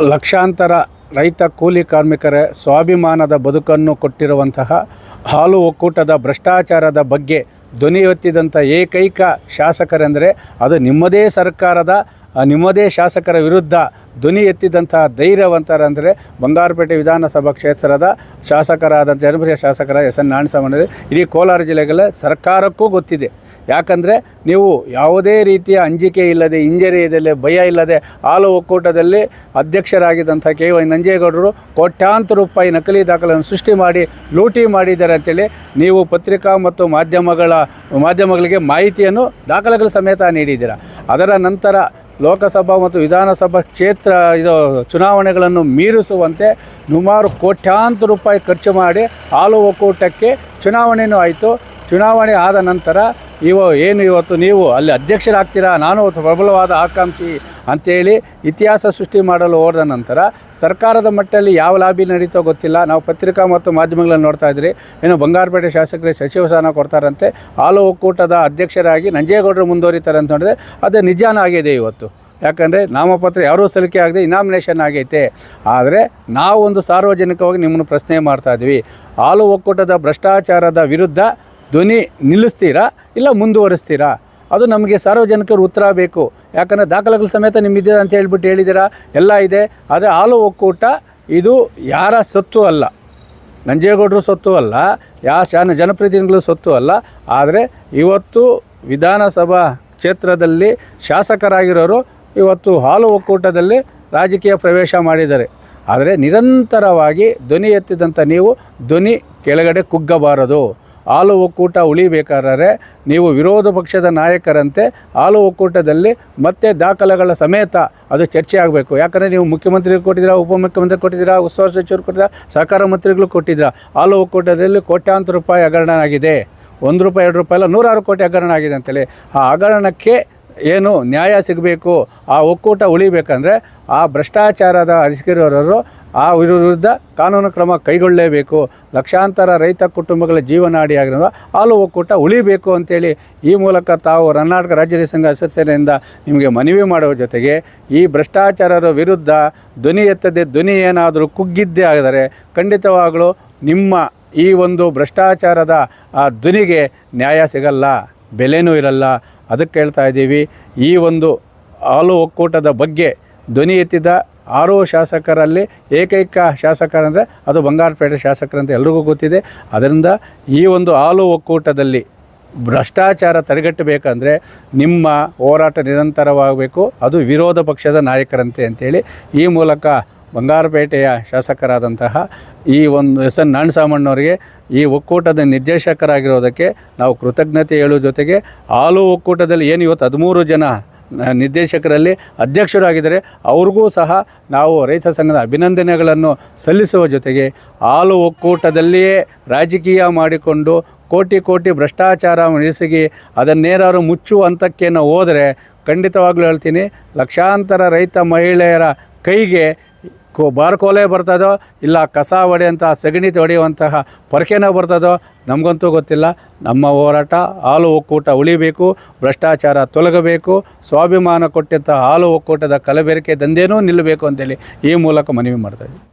ಲಕ್ಷಾಂತರ ರೈತ ಕೂಲಿ ಕಾರ್ಮಿಕರ ಸ್ವಾಭಿಮಾನದ ಬದುಕನ್ನು ಕೊಟ್ಟಿರುವಂತಹ ಹಾಲು ಒಕ್ಕೂಟದ ಭ್ರಷ್ಟಾಚಾರದ ಬಗ್ಗೆ ಧ್ವನಿ ಎತ್ತಿದಂಥ ಏಕೈಕ ಶಾಸಕರೆಂದರೆ ಅದು ನಿಮ್ಮದೇ ಶಾಸಕರ ವಿರುದ್ಧ ಧ್ವನಿ ಎತ್ತಿದಂತಹ ಧೈರ್ಯವಂತರಂದರೆ ಬಂಗಾರಪೇಟೆ ವಿಧಾನಸಭಾ ಕ್ಷೇತ್ರದ ಶಾಸಕರಾದ ಜನಪ್ರಿಯ ಶಾಸಕರ ಎಸ್ ಎನ್ ನಾರಾಯಣಸ್ವಾಮಿ. ಇಡೀ ಕೋಲಾರ ಜಿಲ್ಲೆಗಳ ಸರ್ಕಾರಕ್ಕೂ ಗೊತ್ತಿದೆ. ಯಾಕಂದರೆ ನೀವು ಯಾವುದೇ ರೀತಿಯ ಅಂಜಿಕೆ ಇಲ್ಲದೆ, ಹಿಂಜರಿಯದಲ್ಲೇ, ಭಯ ಇಲ್ಲದೆ ಹಾಲು ಒಕ್ಕೂಟದಲ್ಲಿ ಅಧ್ಯಕ್ಷರಾಗಿದ್ದಂಥ ಕೆ ವೈ ನಂಜೇಗೌಡರು ಕೋಟ್ಯಾಂತರ ರೂಪಾಯಿ ನಕಲಿ ದಾಖಲೆಯನ್ನು ಸೃಷ್ಟಿ ಮಾಡಿ ಲೂಟಿ ಮಾಡಿದ್ದಾರೆ ಅಂತೇಳಿ ನೀವು ಪತ್ರಿಕಾ ಮತ್ತು ಮಾಧ್ಯಮಗಳಿಗೆ ಮಾಹಿತಿಯನ್ನು ದಾಖಲೆಗಳ ಸಮೇತ ನೀಡಿದ್ದೀರಾ. ಅದರ ನಂತರ ಲೋಕಸಭಾ ಮತ್ತು ವಿಧಾನಸಭಾ ಚುನಾವಣೆಗಳನ್ನು ಮೀರಿಸುವಂತೆ ಸುಮಾರು ಕೋಟ್ಯಾಂತರ ರೂಪಾಯಿ ಖರ್ಚು ಮಾಡಿ ಹಾಲು ಒಕ್ಕೂಟಕ್ಕೆ ಚುನಾವಣೆಯೂ ಆಯಿತು. ಚುನಾವಣೆ ಆದ ನಂತರ ಇವತ್ತು ನೀವು ಅಲ್ಲಿ ಅಧ್ಯಕ್ಷರಾಗ್ತೀರಾ, ನಾನು ಪ್ರಬಲವಾದ ಆಕಾಂಕ್ಷಿ ಅಂಥೇಳಿ ಇತಿಹಾಸ ಸೃಷ್ಟಿ ಮಾಡಲು ಹೋದ ನಂತರ ಸರ್ಕಾರದ ಮಟ್ಟದಲ್ಲಿ ಯಾವ ಲಾಬಿ ನಡೀತೋ ಗೊತ್ತಿಲ್ಲ. ನಾವು ಪತ್ರಿಕಾ ಮತ್ತು ಮಾಧ್ಯಮಗಳನ್ನು ನೋಡ್ತಾ ಇದ್ರಿ. ಬಂಗಾರಪೇಟೆ ಶಾಸಕರಿಗೆ ಸಚಿವ ಸ್ಥಾನ ಕೊಡ್ತಾರಂತೆ, ಹಾಲು ಒಕ್ಕೂಟದ ಅಧ್ಯಕ್ಷರಾಗಿ ನಂಜೇಗೌಡರು ಮುಂದುವರಿತಾರೆ ಅಂತ ನೋಡಿದ್ರೆ ಅದು ನಿಜಾನ ಆಗಿದೆ ಇವತ್ತು. ಯಾಕಂದರೆ ನಾಮಪತ್ರ ಯಾರೂ ಸಲ್ಲಿಕೆ ಆಗದೆ ಇನಾಮಿನೇಷನ್ ಆಗೈತೆ. ಆದರೆ ನಾವು ಒಂದು ಸಾರ್ವಜನಿಕವಾಗಿ ನಿಮ್ಮನ್ನು ಪ್ರಶ್ನೆ ಮಾಡ್ತಾಯಿದ್ವಿ, ಹಾಲು ಒಕ್ಕೂಟದ ಭ್ರಷ್ಟಾಚಾರದ ವಿರುದ್ಧ ಧ್ವನಿ ನಿಲ್ಲಿಸ್ತೀರಾ ಇಲ್ಲ ಮುಂದುವರಿಸ್ತೀರಾ? ಅದು ನಮಗೆ ಸಾರ್ವಜನಿಕರು ಉತ್ತರ ಬೇಕು. ಯಾಕಂದರೆ ದಾಖಲೆಗಳ ಸಮೇತ ನಿಮ್ಮಿದ್ದೀರಾ ಅಂತ ಹೇಳಿದ್ದೀರಾ, ಎಲ್ಲ ಇದೆ. ಆದರೆ ಹಾಲು ಒಕ್ಕೂಟ ಇದು ಯಾರ ಸೊತ್ತು ಅಲ್ಲ, ನಂಜೇಗೌಡರು ಸೊತ್ತು ಅಲ್ಲ, ಜನಪ್ರತಿನಿಧಿಗಳು ಸೊತ್ತು ಅಲ್ಲ. ಆದರೆ ಇವತ್ತು ವಿಧಾನಸಭಾ ಕ್ಷೇತ್ರದಲ್ಲಿ ಶಾಸಕರಾಗಿರೋರು ಇವತ್ತು ಹಾಲು ಒಕ್ಕೂಟದಲ್ಲಿ ರಾಜಕೀಯ ಪ್ರವೇಶ ಮಾಡಿದ್ದಾರೆ. ಆದರೆ ನಿರಂತರವಾಗಿ ಧ್ವನಿ ಎತ್ತಿದಂಥ ನೀವು ಧ್ವನಿ ಕೆಳಗಡೆ ಕುಗ್ಗಬಾರದು. ಹಾಲು ಒಕ್ಕೂಟ ಉಳಿಬೇಕಾದರೆ ನೀವು ವಿರೋಧ ಪಕ್ಷದ ನಾಯಕರಂತೆ ಹಾಲು ಒಕ್ಕೂಟದಲ್ಲಿ ಮತ್ತೆ ದಾಖಲೆಗಳ ಸಮೇತ ಅದು ಚರ್ಚೆ ಆಗಬೇಕು. ಯಾಕಂದರೆ ನೀವು ಮುಖ್ಯಮಂತ್ರಿಗಳು ಕೊಟ್ಟಿದ್ದೀರಾ, ಉಪಮುಖ್ಯಮಂತ್ರಿ ಕೊಟ್ಟಿದ್ದೀರಾ, ಉಸ್ತುವಾರಿ ಸಚಿವರು ಕೊಟ್ಟಿದ್ದೀರಾ, ಸಹಕಾರ ಮಂತ್ರಿಗಳು ಕೊಟ್ಟಿದ್ದೀರಾ. ಹಾಲು ಒಕ್ಕೂಟದಲ್ಲಿ ಕೋಟ್ಯಾಂತರ ರೂಪಾಯಿ ಹಗರಣ ಆಗಿದೆ. 1 ರೂಪಾಯಿ 2 ರೂಪಾಯಿ ಅಲ್ಲ, 106 ಕೋಟಿ ಹಗರಣ ಆಗಿದೆ ಅಂತೇಳಿ. ಆ ಹಗರಣಕ್ಕೆ ಏನು ನ್ಯಾಯ ಸಿಗಬೇಕು, ಆ ಒಕ್ಕೂಟ ಉಳಿಬೇಕಂದ್ರೆ ಆ ಭ್ರಷ್ಟಾಚಾರದ ಅಧಿಕಾರಿಯವರು ಆ ವಿರುದ್ಧ ಕಾನೂನು ಕ್ರಮ ಕೈಗೊಳ್ಳಲೇಬೇಕು. ಲಕ್ಷಾಂತರ ರೈತ ಕುಟುಂಬಗಳ ಜೀವನಾಡಿಯಾಗಿರುವ ಹಾಲು ಒಕ್ಕೂಟ ಉಳಿಬೇಕು ಅಂತೇಳಿ ಈ ಮೂಲಕ ತಾವು ಕರ್ನಾಟಕ ರಾಜ್ಯ ರೈತ ಸಂಘ ಅಸೋಸಿಯೇಷನ್ನಿಂದ ನಿಮಗೆ ಮನವಿ ಮಾಡುವ ಜೊತೆಗೆ ಈ ಭ್ರಷ್ಟಾಚಾರದ ವಿರುದ್ಧ ಧ್ವನಿ ಎತ್ತದೆ ಧ್ವನಿ ಏನಾದರೂ ಕುಗ್ಗಿದ್ದೇ ಆದರೆ ಖಂಡಿತವಾಗಲೂ ನಿಮ್ಮ ಈ ಒಂದು ಭ್ರಷ್ಟಾಚಾರದ ಆ ಧ್ವನಿಗೆ ನ್ಯಾಯ ಸಿಗಲ್ಲ, ಬೆಲೆನೂ ಇರಲ್ಲ. ಅದಕ್ಕೆ ಹೇಳ್ತಾ ಇದ್ದೀವಿ, ಈ ಒಂದು ಹಾಲು ಒಕ್ಕೂಟದ ಬಗ್ಗೆ ಧ್ವನಿ ಎತ್ತಿದ 6 ಶಾಸಕರಲ್ಲಿ ಏಕೈಕ ಶಾಸಕರಂದರೆ ಅದು ಬಂಗಾರಪೇಟೆ ಶಾಸಕರಂತ ಎಲ್ರಿಗೂ ಗೊತ್ತಿದೆ. ಅದರಿಂದ ಈ ಒಂದು ಹಾಲು ಒಕ್ಕೂಟದಲ್ಲಿ ಭ್ರಷ್ಟಾಚಾರ ತಡೆಗಟ್ಟಬೇಕಂದ್ರೆ ನಿಮ್ಮ ಹೋರಾಟ ನಿರಂತರವಾಗಬೇಕು. ಅದು ವಿರೋಧ ಪಕ್ಷದ ನಾಯಕರಂತೆ ಅಂತೇಳಿ ಈ ಮೂಲಕ ಬಂಗಾರಪೇಟೆಯ ಶಾಸಕರಾದಂತಹ ಈ ಒಂದು ಎಸ್ ಎನ್ ನಾರಾಯಣಸ್ವಾಮಣ್ಣವರಿಗೆ ಈ ಒಕ್ಕೂಟದ ನಿರ್ದೇಶಕರಾಗಿರೋದಕ್ಕೆ ನಾವು ಕೃತಜ್ಞತೆ ಹೇಳುವ ಜೊತೆಗೆ ಹಾಲು ಒಕ್ಕೂಟದಲ್ಲಿ ಏನು ಇವತ್ತು 13 ಜನ ನಿರ್ದೇಶಕರಲ್ಲಿ ಅಧ್ಯಕ್ಷರಾಗಿದ್ದಾರೆ, ಅವ್ರಿಗೂ ಸಹ ನಾವು ರೈತ ಸಂಘದ ಅಭಿನಂದನೆಗಳನ್ನು ಸಲ್ಲಿಸುವ ಜೊತೆಗೆ ಹಾಲು ಒಕ್ಕೂಟದಲ್ಲಿಯೇ ರಾಜಕೀಯ ಮಾಡಿಕೊಂಡು ಕೋಟಿ ಭ್ರಷ್ಟಾಚಾರ ನಡೆಸಿ ಅದನ್ನೇನಾದ್ರು ಮುಚ್ಚುವ ಹಂತಕ್ಕೆ ನಾವು ಹೋದರೆ ಖಂಡಿತವಾಗ್ಲೂ ಹೇಳ್ತೀನಿ, ಲಕ್ಷಾಂತರ ರೈತ ಮಹಿಳೆಯರ ಕೈಗೆ ಬಾರ್ಕೋಲೆ ಬರ್ತದೋ ಇಲ್ಲ ಕಸ ಹೊಡೆಯುವಂಥ ಸಗಣಿ ಹೊಡೆಯುವಂತಹ ಪೊರಕೆನೋ ಬರ್ತದೋ ನಮಗಂತೂ ಗೊತ್ತಿಲ್ಲ. ನಮ್ಮ ಹೋರಾಟ ಹಾಲು ಒಕ್ಕೂಟ ಉಳಿಬೇಕು, ಭ್ರಷ್ಟಾಚಾರ ತೊಲಗಬೇಕು, ಸ್ವಾಭಿಮಾನ ಕೊಟ್ಟಂಥ ಹಾಲು ಒಕ್ಕೂಟದ ಕಲಬೆರಕೆ ದಂಧೆನೂ ನಿಲ್ಲಬೇಕು ಅಂತೇಳಿ ಈ ಮೂಲಕ ಮನವಿ ಮಾಡ್ತಾಯಿದ್ದೀವಿ.